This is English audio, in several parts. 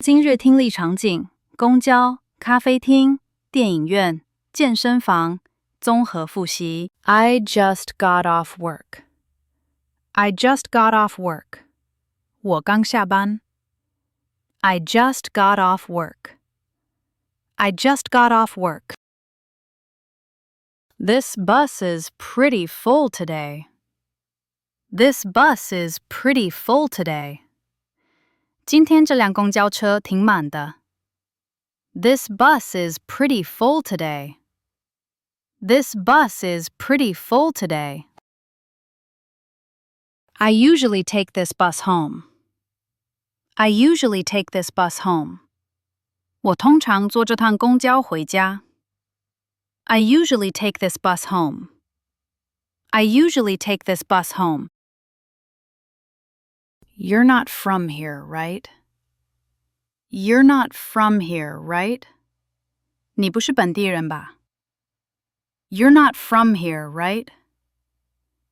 今日听力场景：公交、咖啡厅、电影院、健身房。综合复习。I just got off work. I just got off work. 我刚下班。I just got off work. I just got off work. This bus is pretty full today. This bus is pretty full today. 今天这辆公交车挺满的。This bus is pretty full today. This bus is pretty full today. I usually take this bus home. I usually take this bus home. 我通常坐这趟公交回家。I usually take this bus home. I usually take this bus home. You're not from here, right? You're not from here, right? 你不是本地人吧？ You're not from here, right?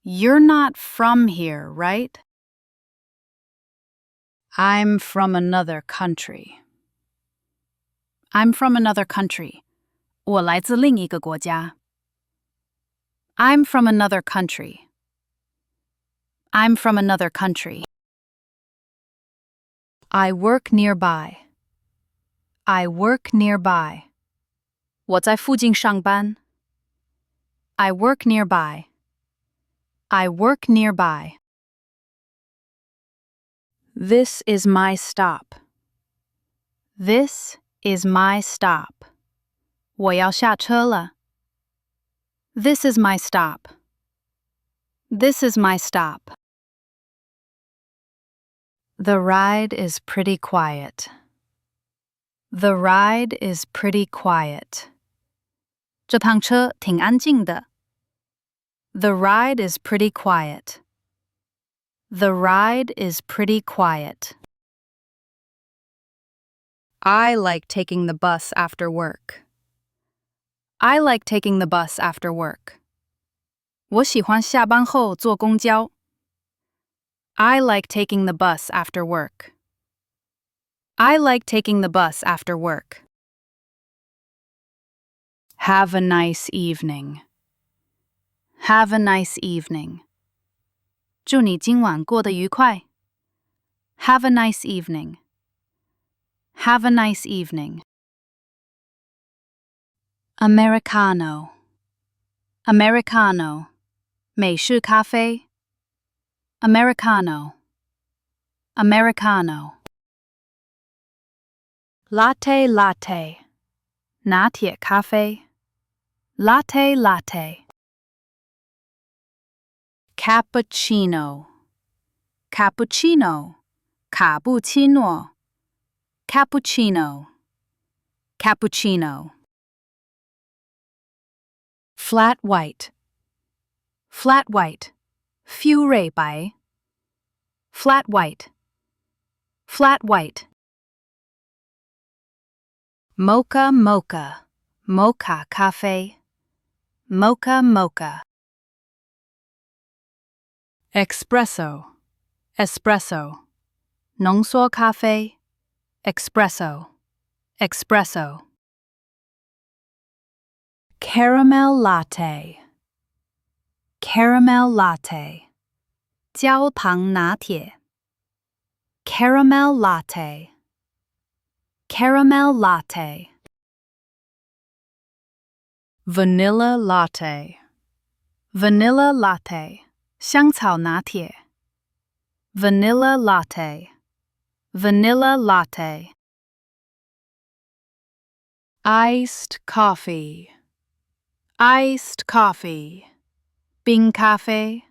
You're not from here, right? I'm from another country. I'm from another country. 我来自另一个国家。I'm from another country. I'm from another country. I work nearby. I work nearby. 我在附近上班。I work nearby. I work nearby. This is my stop. This is my stop. 我要下车了。This is my stop. This is my stop. The ride is pretty quiet. The ride is pretty quiet. 这趟车挺安静的。The ride is pretty quiet. The ride is pretty quiet. I like taking the bus after work. I like taking the bus after work. 我喜欢下班后坐公交。I like taking the bus after work. I like taking the bus after work. Have a nice evening. Have a nice evening. 祝你今晚过得愉快。Have a nice evening. Have a nice evening. Americano. Americano. 美式咖啡。Americano. Americano. Latte latte. 拿铁咖啡。Latte latte. Cappuccino. Cappuccino. 卡布奇诺。Cappuccino. Cappuccino. Flat white. Flat white. 馥芮白。Flat white. Flat white. Mocha mocha. Mocha 咖啡。Mocha mocha. Espresso. Espresso. 浓缩咖啡。Espresso. Espresso. Caramel latte. Caramel latte. 焦糖拿铁。Caramel latte. Caramel latte. Vanilla latte. Vanilla latte. 香草拿铁。Vanilla latte. Vanilla latte. Iced coffee. Iced coffee. 冰咖啡。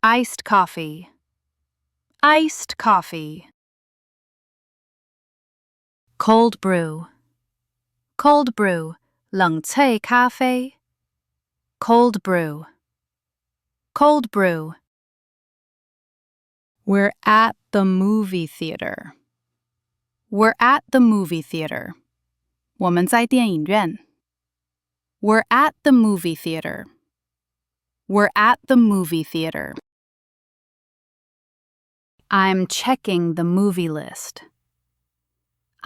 Iced coffee. Iced coffee. Cold brew. Cold brew. 冷萃咖啡。Cold brew. Cold brew. We're at the movie theater. We're at the movie theater. 我们在电影院。We're at the movie theater. We're at the movie theater. I'm checking the movie list.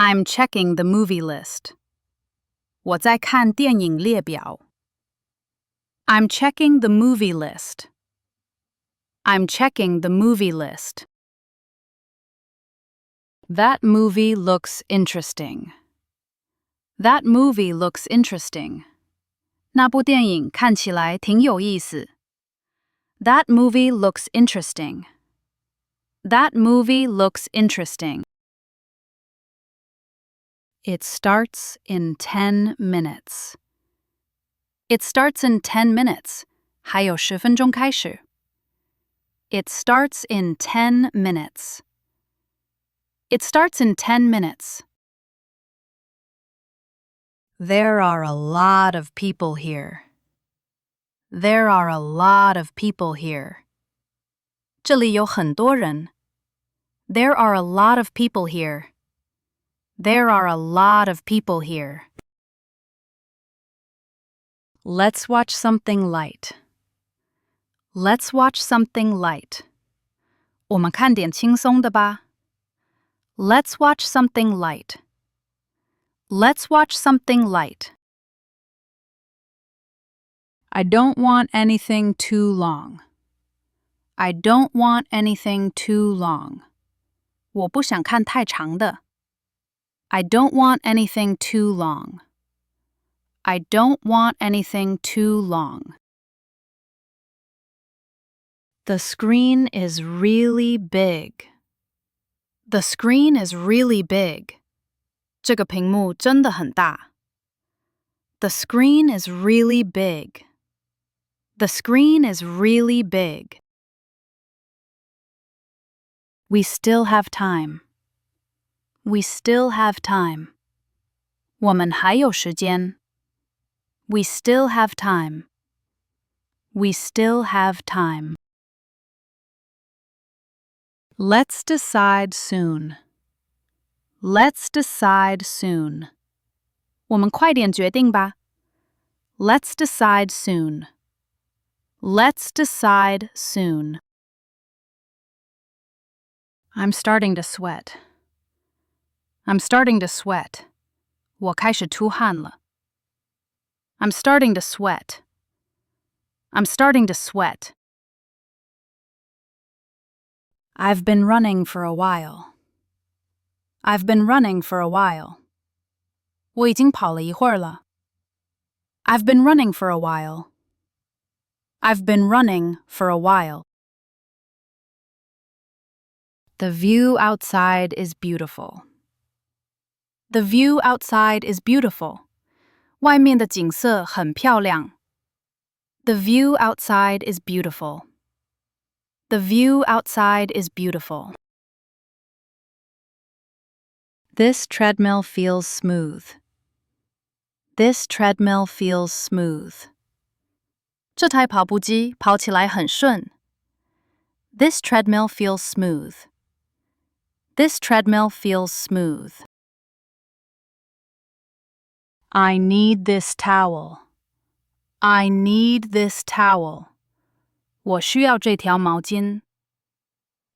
I'm checking the movie list. 我在看电影列表。I'm checking the movie list. I'm checking the movie list. That movie looks interesting. That movie looks interesting. 那部电影看起来挺有意思。That movie looks interesting. That movie looks interesting. It starts in 10 minutes. It starts in 10 minutes. 还有10分钟开始。It starts in 10 minutes. It starts in 10 minutes. There are a lot of people here. There are a lot of people here. 这里有很多人。There are a lot of people here. There are a lot of people here. Let's watch something light. Let's watch something light. 我们看点轻松的吧。Let's watch something light. Let's watch something light. I don't want anything too long. I don't want anything too long. 我不想看太长的。I don't want anything too long. I don't want anything too long. The screen is really big. The screen is really big. 这个屏幕真的很大。The screen is really big. The screen is really big. We still have time. We still have time. 我们还有时间。We still have time. We still have time. Let's decide soon. Let's decide soon. 我们快点决定吧。Let's decide soon. Let's decide soon. I'm starting to sweat. I'm starting to sweat. 我开始出汗了。I'm starting to sweat. I'm starting to sweat. I've been running for a while. I've been running for a while. 我已经跑了一会儿了。I've been running for a while. I've been running for a while. The view outside is beautiful. The view outside is beautiful. 外面的景色很漂亮。The view outside is beautiful. The view outside is beautiful. This treadmill feels smooth. This treadmill feels smooth. 这台跑步机跑起来很顺。This treadmill feels smooth. This treadmill feels smooth. I need this towel. I need this towel. 我需要这条毛巾。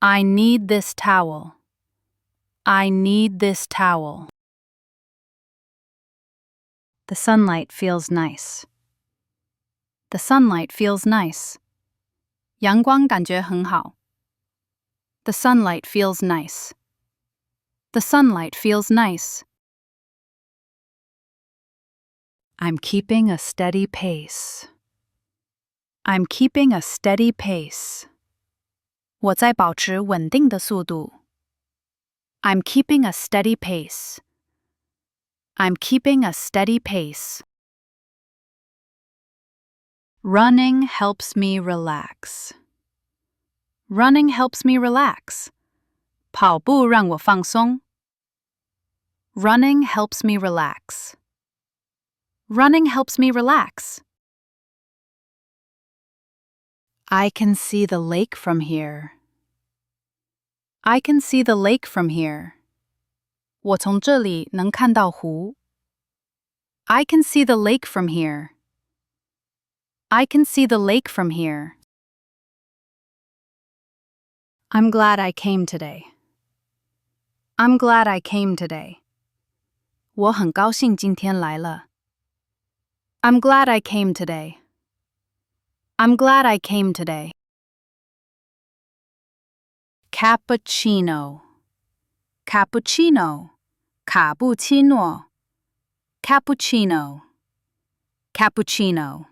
I need this towel. I need this towel. The sunlight feels nice. The sunlight feels nice. 阳光感觉很好。The sunlight feels nice. The sunlight feels nice. I'm keeping a steady pace. I'm keeping a steady pace. 我在保持稳定的速度。I'm keeping a steady pace. I'm keeping a steady pace. Running helps me relax. Running helps me relax. 跑步让我放松。Running helps me relax. Running helps me relax. I can see the lake from here. I can see the lake from here. 我从这里能看到湖。I can see the lake from here. I can see the lake from here. I'm glad I came today. I'm glad I came today. 我很高兴今天来了。I'm glad I came today. I'm glad I came today. Cappuccino. Cappuccino. 卡布奇诺 Cappuccino. Cappuccino.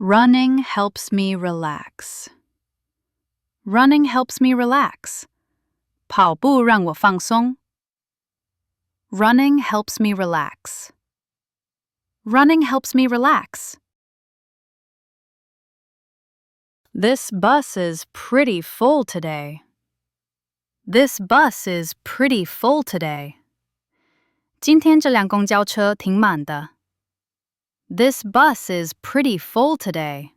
Running helps me relax. Running helps me relax. 跑步让我放松。Running helps me relax. Running helps me relax. This bus is pretty full today. This bus is pretty full today. 今天这辆公交车挺满的。This bus is pretty full today.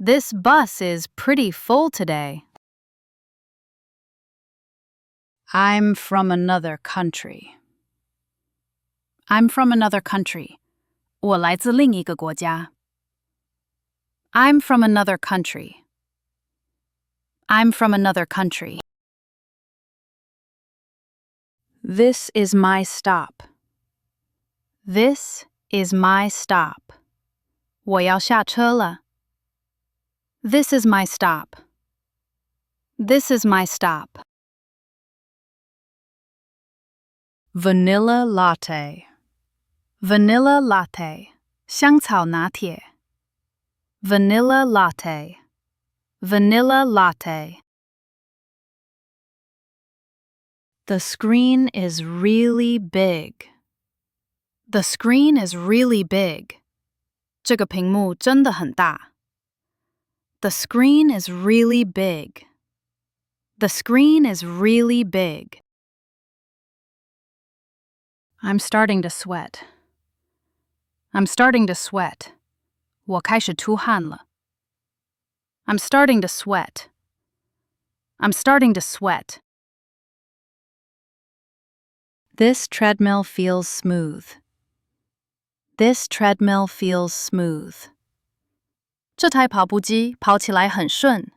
This bus is pretty full today. I'm from another country. I'm from another country. 我来自另一个国家。I'm from another country. I'm from another country. This is my stop. This is my stop. 我要下车了。This is my stop. This is my stop. Vanilla latte. Vanilla latte. 香草拿铁。Vanilla latte. Vanilla latte. The screen is really big. The screen is really big. 这个屏幕真的很大。The screen is really big. The screen is really big. I'm starting to sweat. I'm starting to sweat. 我开始出汗了。I'm starting to sweat. I'm starting to sweat. This treadmill feels smooth. This treadmill feels smooth. 这台跑步机跑起来很顺。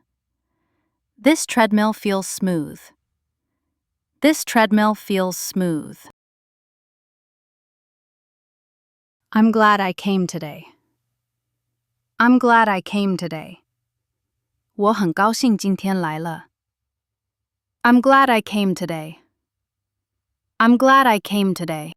This treadmill feels smooth. This treadmill feels smooth. I'm glad I came today. I'm glad I came today. 我很高兴今天来了。I'm glad I came today. I'm glad I came today.